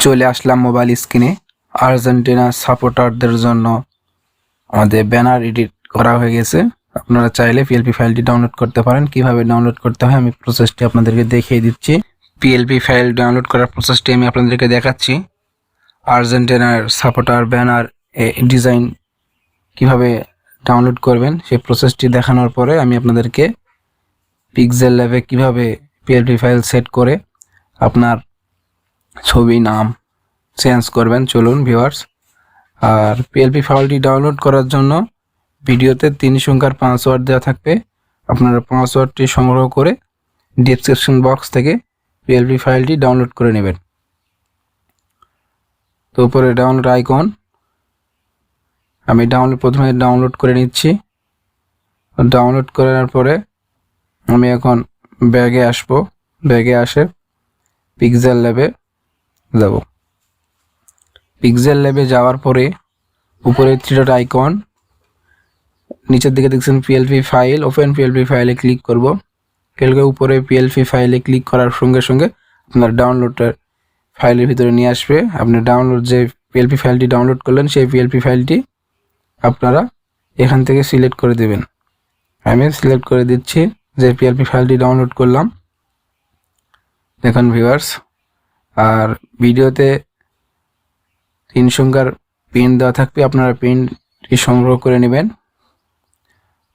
চলে আসলাম মোবাইল স্ক্রিনে। আর্জেন্টিনা সাপোর্টারদের জন্য আমাদের ব্যানার এডিট করা হয়ে গেছে। আপনারা চাইলে পিএলপি ফাইলটি ডাউনলোড করতে পারেন। কিভাবে ডাউনলোড করতে হয় আমি প্রসেসটি আপনাদেরকে দেখিয়ে দিচ্ছি। পিএলপি ফাইল ডাউনলোড করার প্রসেসটি আমি আপনাদেরকে দেখাচ্ছি। আর্জেন্টিনার সাপোর্টার ব্যানার ডিজাইন কিভাবে ডাউনলোড করবেন সেই প্রসেসটি দেখানোর পরে আমি আপনাদেরকে পিক্সেল ল্যাবে কিভাবে পিএলপি ফাইল সেট করে আপনার ছবি নাম চেঞ্জ করবেন। চলুন ভিউয়ার্স। আর পিএলপি ফাইলটি ডাউনলোড করার জন্য ভিডিওতে 3 সংখ্যার পাসওয়ার্ড দেওয়া থাকবে। আপনারা পাসওয়ার্ডটি সংগ্রহ করে ডেসক্রিপশন বক্স থেকে পিএলপি ফাইলটি ডাউনলোড করে নেবেন। তো উপরে ডাউনলোড আইকন, আমি প্রথমে ডাউনলোড করে নিচ্ছি। ডাউনলোড করার পরে আমি এখন ব্যাগে আসব। ব্যাগে আসে পিক্সেল ল্যাবে যাব। পিক্সেল ল্যাবে যাওয়ার পরে উপরে 3 ডট আইকন, নিচের দিকে দেখছেন পিএলপি ফাইল, ওপেন পিএলপি ফাইলে ক্লিক করব। উপরে পিএলপি ফাইলে ক্লিক করার সঙ্গে সঙ্গে আপনার ডাউনলোডের ফাইলের ভিতরে নিয়ে আসবে। আপনি যে পিএলপি ফাইলটি ডাউনলোড করলেন সেই পিএলপি ফাইলটি আপনারা এখান থেকে সিলেক্ট করে দেবেন। আমি সিলেক্ট করে দিচ্ছি যে পিএলপি ফাইলটি ডাউনলোড করলাম। দেখুন ভিউয়ার্স, আর ভিডিওতে 3 সংখ্যার পিন দেওয়া থাকবে। আপনারা পিনটি সংগ্রহ করে নেবেন।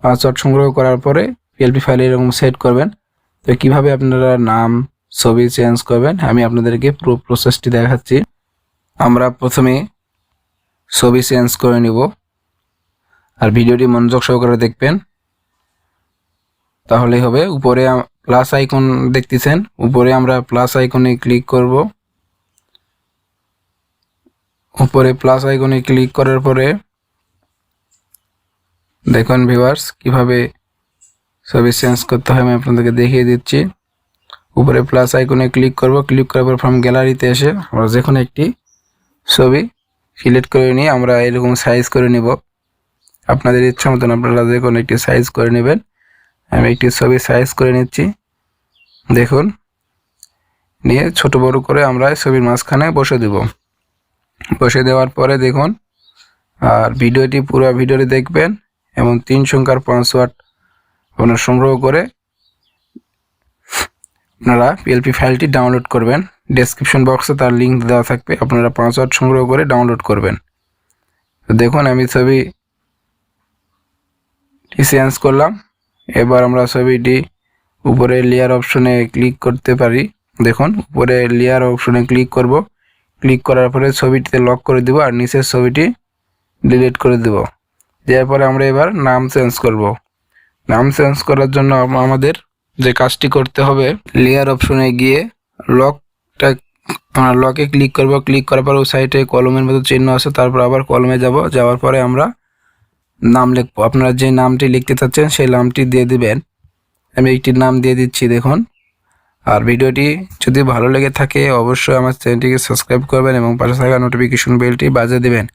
পাসওয়ার্ড সংগ্রহ করার পরে পিএলপি ফাইলে এরকম সেট করবেন। তো কিভাবে আপনারা নাম ছবি চেঞ্জ করবেন আমি আপনাদেরকে পুরো প্রসেসটি দেখাচ্ছি। আমরা প্রথমে ছবি চেঞ্জ করে নিব। আর ভিডিওটি মনোযোগ সহকারে দেখবেন, তাহলেই হবে। উপরে প্লাস আইকন দেখতেছেন, উপরে আমরা প্লাস আইকনে ক্লিক করব। উপরে প্লাস আইকনে ক্লিক করার পরে দেখুন ভিউয়ার্স কিভাবে ছবি চেঞ্জ করতে হয় আমি আপনাদেরকে দেখিয়ে দিচ্ছি। উপরে প্লাস আইকনে ক্লিক করব। ক্লিক করার পর ফ্রম গ্যালারিতে এসে আমরা যে কোনো একটি ছবি সিলেক্ট করে নিয়ে আমরা এরকম সাইজ করে নিব। আপনাদের ইচ্ছা মতন আপনারা যে কোনো একটি সাইজ করে নেবেন। আমি একটি ছবি সাইজ করে নিচ্ছি। দেখুন, নিয়ে ছোট বড় করে আমরা ছবির মাঝখানে বসে দেব। বসে দেওয়ার পরে দেখুন, আর পুরো ভিডিওটি দেখবেন এবং 3 সংখ্যার পাসওয়ার্ড আপনারা সংগ্রহ করে আপনারা পিএলপি ফাইলটি ডাউনলোড করবেন। ডেসক্রিপশন বক্সে তার লিঙ্ক দেওয়া থাকবে, আপনারা পাসওয়ার্ড সংগ্রহ করে ডাউনলোড করবেন। তো দেখুন আমি ছবিটি চেঞ্জ করলাম। এবার আমরা ছবিটি উপরে লেয়ার অপশনে ক্লিক করতে পারি। দেখুন উপরে লেয়ার অপশনে ক্লিক করব। ক্লিক করার পরে ছবিটিতে লক করে দিব আর নিচের ছবিটি ডিলিট করে দেব। দেওয়ার পরে আমরা এবার নাম চেঞ্জ করব। নাম চেঞ্জ করার জন্য আমাদের যে কাজটি করতে হবে, লেয়ার অপশনে গিয়ে লকে ক্লিক করব। ক্লিক করার পর ওই সাইডে কলমের মতো চিহ্ন আছে, তারপর আবার কলমে যাব। যাওয়ার পরে আমরা নাম লিখবো। আপনারা যে নামটি লিখতে চাচ্ছেন সেই নামটি দিয়ে দিবেন। আমি একটি নাম দিয়ে দিচ্ছি। দেখুন, আর ভিডিওটি যদি ভালো লেগে থাকে অবশ্যই আমার চ্যানেলটিকে সাবস্ক্রাইব করবেন এবং পাশে থাকা নোটিফিকেশন বেলটি বাজিয়ে দিবেন।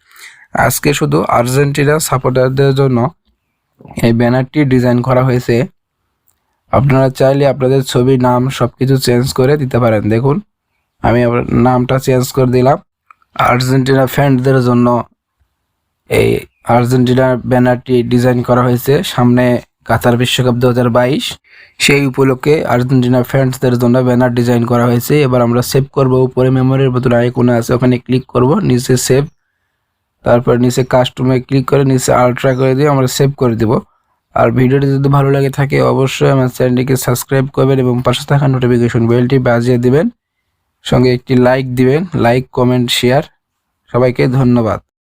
আজকে শুধু আর্জেন্টিনা সাপোর্টারদের জন্য এই ব্যানারটি ডিজাইন করা হয়েছে। আপনারা চাইলে আপনাদের ছবি নাম সবকিছু চেঞ্জ করে দিতে পারেন। দেখুন আমি নামটা চেঞ্জ করে দিলাম। আর্জেন্টিনা ফ্যানদের জন্য এই আর্জেন্টিনার ব্যানারটি ডিজাইন করা হয়েছে। সামনে কাতার বিশ্বকাপ 2022, সেই উপলক্ষে আর্জেন্টিনা ফ্যান্সদের জন্য ব্যানার ডিজাইন করা হয়েছে। এবার আমরা সেভ করব। উপরে মেমোরির বোতাম আইকনে আছে, ওখানে ক্লিক করব, নিচে সেভ, তারপর নিচে কাস্টমে ক্লিক করে নিচে আল্ট্রা করে দিয়ে আমরা সেভ করে দেব। আর ভিডিওটি যদি ভালো লাগে থাকে অবশ্যই আমার চ্যানেলটিকে সাবস্ক্রাইব করবেন এবং পাশে থাকা নোটিফিকেশন বেলটি বাজিয়ে দিবেন। সঙ্গে একটি লাইক দিবেন। Like, comment, share. সবাইকে ধন্যবাদ।